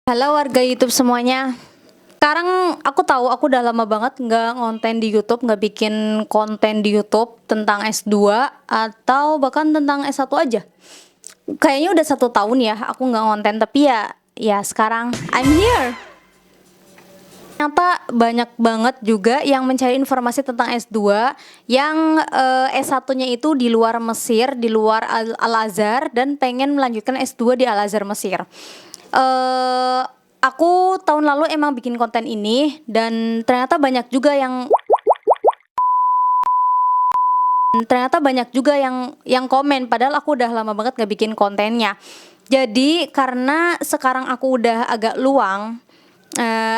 Halo warga YouTube semuanya. Sekarang aku tahu aku udah lama banget nggak ngonten di YouTube, nggak bikin konten di YouTube tentang S2 atau bahkan tentang S1 aja. Kayaknya udah 1 tahun ya aku nggak ngonten, tapi ya sekarang I'm here. Ternyata banyak banget juga yang mencari informasi tentang S2 yang S1-nya itu di luar Mesir, di luar Al-Azhar, dan pengen melanjutkan S2 di Al-Azhar Mesir. Aku tahun lalu emang bikin konten ini dan ternyata banyak juga yang komen, padahal aku udah lama banget gak bikin kontennya. Jadi karena sekarang aku udah agak luang,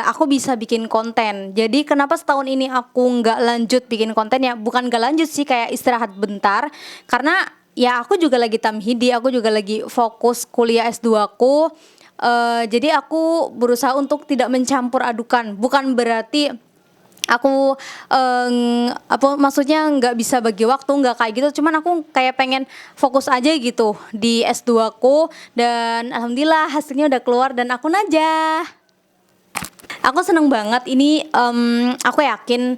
aku bisa bikin konten. Jadi kenapa setahun ini aku nggak lanjut bikin kontennya? Bukan nggak lanjut sih, kayak istirahat bentar. Karena ya aku juga lagi tamhidi, aku juga lagi fokus kuliah S2 aku. Jadi aku berusaha untuk tidak mencampur adukan. Bukan berarti aku maksudnya nggak bisa bagi waktu, nggak kayak gitu. Cuman aku kayak pengen fokus aja gitu di S2 aku. Dan alhamdulillah hasilnya udah keluar dan aku najah. Aku seneng banget ini. Aku yakin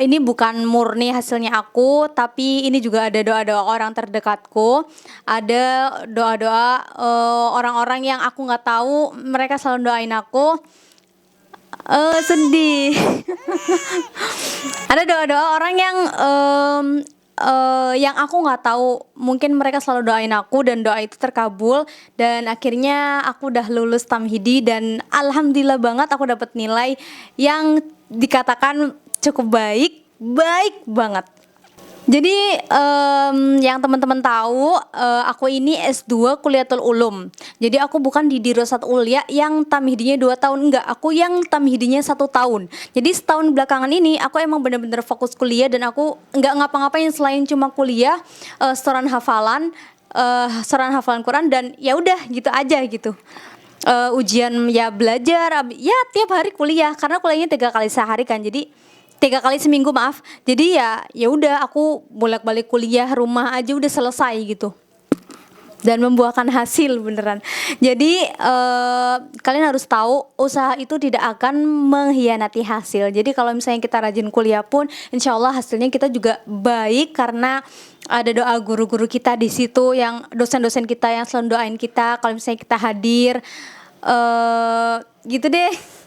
ini bukan murni hasilnya aku, tapi ini juga ada doa-doa orang terdekatku, ada doa-doa orang-orang yang aku nggak tahu, mereka selalu doain aku. Sedih. Ada doa-doa orang yang aku nggak tahu, mungkin mereka selalu doain aku dan doa itu terkabul, dan akhirnya aku udah lulus tamhidi dan alhamdulillah banget aku dapat nilai yang dikatakan cukup baik banget. Jadi yang teman-teman tahu, aku ini S2 Kuliatul Ulum. Jadi aku bukan di Dirosat Ulia yang tamhidinya 2 tahun, enggak. Aku yang tamhidinya 1 tahun. Jadi setahun belakangan ini aku emang bener-bener fokus kuliah dan aku enggak ngapa-ngapain selain cuma kuliah, setoran hafalan Quran, dan ya udah gitu aja gitu. Ujian ya belajar, ya tiap hari kuliah karena kuliahnya 3 kali sehari kan. Jadi 3 kali seminggu, maaf. Jadi ya udah aku bolak-balik kuliah, rumah aja udah selesai gitu. Dan membuahkan hasil beneran. Jadi kalian harus tahu, usaha itu tidak akan mengkhianati hasil. Jadi kalau misalnya kita rajin kuliah pun, insya Allah hasilnya kita juga baik karena ada doa guru-guru kita di situ, yang dosen-dosen kita yang selalu doain kita kalau misalnya kita hadir. Gitu deh.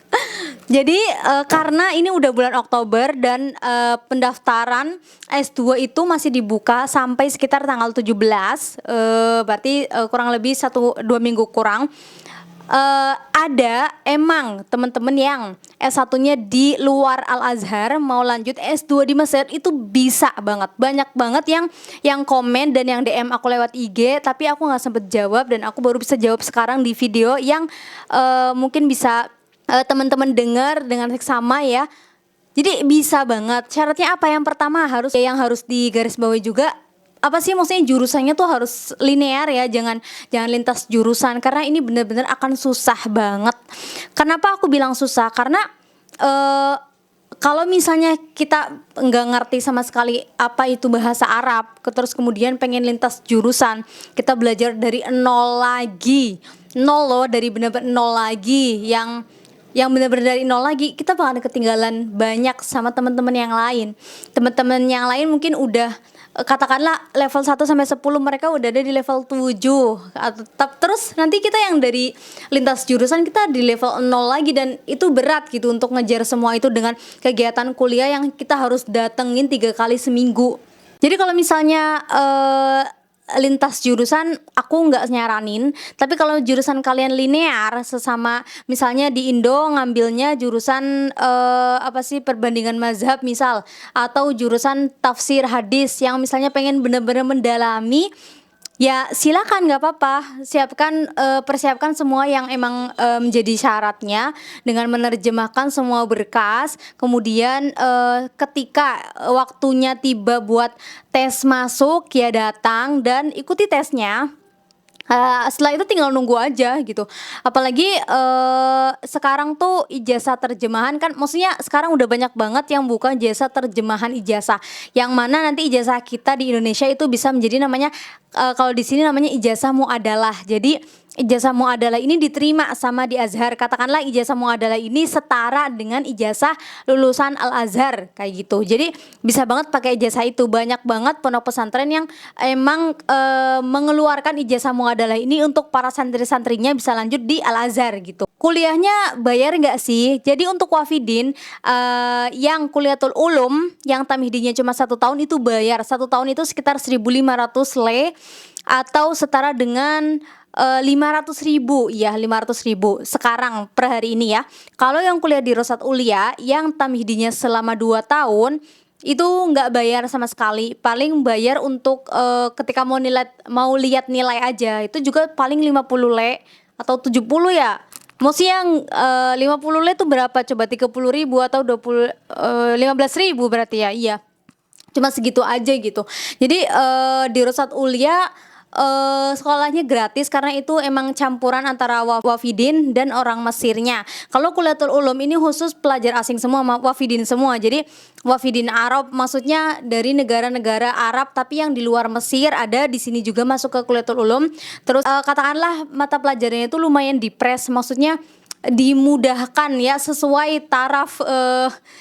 Jadi karena ini udah bulan Oktober dan pendaftaran S2 itu masih dibuka sampai sekitar tanggal 17, berarti kurang lebih 1-2 minggu kurang. Ada emang teman-teman yang S1-nya di luar Al-Azhar mau lanjut S2 di Mesir, itu bisa banget. Banyak banget yang komen dan yang DM aku lewat IG, tapi aku nggak sempet jawab dan aku baru bisa jawab sekarang di video yang mungkin bisa teman-teman dengar dengan seksama ya. Jadi bisa banget. Syaratnya apa? Yang pertama yang harus digarisbawahi juga, apa sih, maksudnya jurusannya tuh harus linear ya, jangan lintas jurusan, karena ini benar-benar akan susah banget. Kenapa aku bilang susah? Karena kalau misalnya kita nggak ngerti sama sekali apa itu bahasa Arab, terus kemudian pengen lintas jurusan, kita belajar dari nol lagi, nol loh, dari benar-benar nol lagi, yang benar-benar dari nol lagi, kita bakalan ketinggalan banyak sama teman-teman yang lain. Teman-teman yang lain mungkin udah katakanlah level 1 sampai 10, mereka udah ada di level 7. Terus nanti kita yang dari lintas jurusan, kita di level 0 lagi, dan itu berat gitu untuk ngejar semua itu dengan kegiatan kuliah yang kita harus datengin 3 kali seminggu. Jadi kalau misalnya lintas jurusan aku nggak nyaranin, tapi kalau jurusan kalian linear sesama, misalnya di Indo ngambilnya jurusan perbandingan mazhab misal, atau jurusan tafsir hadis yang misalnya pengen bener-bener mendalami, ya silakan, nggak apa-apa. Persiapkan semua yang emang menjadi syaratnya dengan menerjemahkan semua berkas. Kemudian ketika waktunya tiba buat tes masuk, ya datang dan ikuti tesnya. Setelah itu tinggal nunggu aja gitu. Apalagi sekarang tuh ijazah terjemahan kan, maksudnya sekarang udah banyak banget yang buka jasa terjemahan ijazah, yang mana nanti ijazah kita di Indonesia itu bisa menjadi namanya, kalau di sini namanya ijazah muadalah. Jadi ijazah muadalah ini diterima sama di Azhar. Katakanlah ijazah muadalah ini setara dengan ijazah lulusan Al-Azhar kayak gitu. Jadi bisa banget pakai ijazah itu. Banyak banget pondok pesantren yang emang mengeluarkan ijazah muadalah ini untuk para santri-santrinya bisa lanjut di Al-Azhar gitu. Kuliahnya bayar nggak sih? Jadi untuk wafidin yang kuliatul ulum yang tamhidinya cuma 1 tahun itu bayar. 1 tahun itu sekitar 1.500 le atau setara dengan 500.000, ya 500.000 sekarang per hari ini ya. Kalau yang kuliah di Rosat Ulia yang tamhidinya selama 2 tahun itu nggak bayar sama sekali, paling bayar untuk ketika mau lihat nilai aja itu juga paling 50 le atau 70 ya. Mesti yang 50 le itu berapa coba, 30.000 atau 15.000 berarti ya. Iya, cuma segitu aja gitu. Jadi di Rosat Ulia sekolahnya gratis karena itu emang campuran antara wafidin dan orang Mesirnya. Kalau kuliatul ulum ini khusus pelajar asing semua, wafidin semua. Jadi wafidin Arab maksudnya dari negara-negara Arab tapi yang di luar Mesir ada di sini juga masuk ke kuliatul ulum. Terus katakanlah mata pelajarannya itu lumayan dipres, maksudnya dimudahkan ya sesuai taraf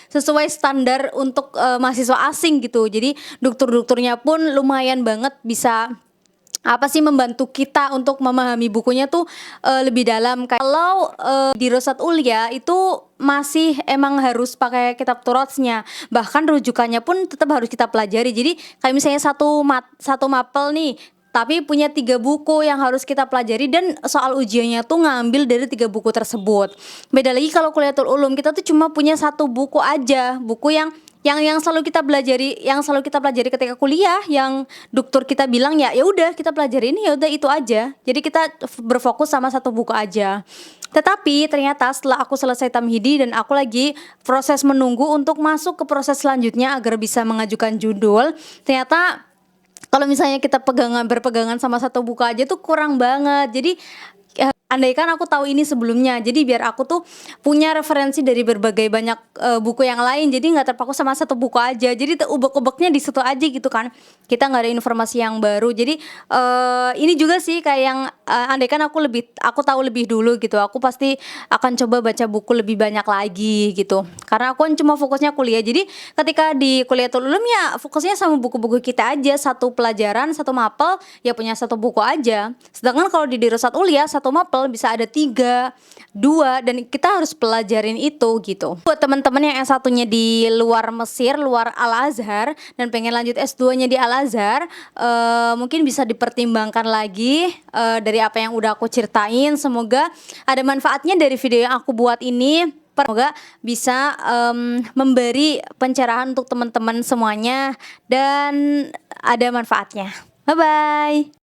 sesuai standar untuk mahasiswa asing gitu. Jadi dokter-dokternya pun lumayan banget bisa membantu kita untuk memahami bukunya tuh lebih dalam. Kalau di Rosat Ulia itu masih emang harus pakai kitab Turatsnya, bahkan rujukannya pun tetap harus kita pelajari. Jadi kayak misalnya satu mapel nih, tapi punya 3 buku yang harus kita pelajari dan soal ujiannya tuh ngambil dari 3 buku tersebut. Beda lagi kalau kuliatul ulum, kita tuh cuma punya 1 buku aja, buku yang selalu kita pelajari ketika kuliah, yang dokter kita bilang ya udah kita pelajari ini, ya udah itu aja. Jadi kita berfokus sama 1 buku aja. Tetapi ternyata setelah aku selesai tamhidi dan aku lagi proses menunggu untuk masuk ke proses selanjutnya agar bisa mengajukan judul, ternyata kalau misalnya kita berpegangan sama 1 buku aja tuh kurang banget. Jadi andaikan aku tahu ini sebelumnya, jadi biar aku tuh punya referensi dari berbagai banyak buku yang lain, jadi nggak terpaku sama 1 buku aja, jadi ubek-ubeknya di situ aja gitu kan, kita nggak ada informasi yang baru. Jadi ini juga sih kayak yang andaikan aku tahu lebih dulu gitu, aku pasti akan coba baca buku lebih banyak lagi gitu, karena aku kan cuma fokusnya kuliah. Jadi ketika di kuliatul ulum ya fokusnya sama buku-buku kita aja, 1 pelajaran 1 mapel ya punya 1 buku aja. Sedangkan kalau di Dirosat Ulia 1 mapel bisa ada 3, 2 dan kita harus pelajarin itu gitu. Buat teman-teman yang S1-nya di luar Mesir, luar Al-Azhar dan pengen lanjut S2-nya di Al-Azhar, mungkin bisa dipertimbangkan lagi dari apa yang udah aku ceritain. Semoga ada manfaatnya dari video yang aku buat ini. Semoga bisa memberi pencerahan untuk teman-teman semuanya dan ada manfaatnya. Bye bye.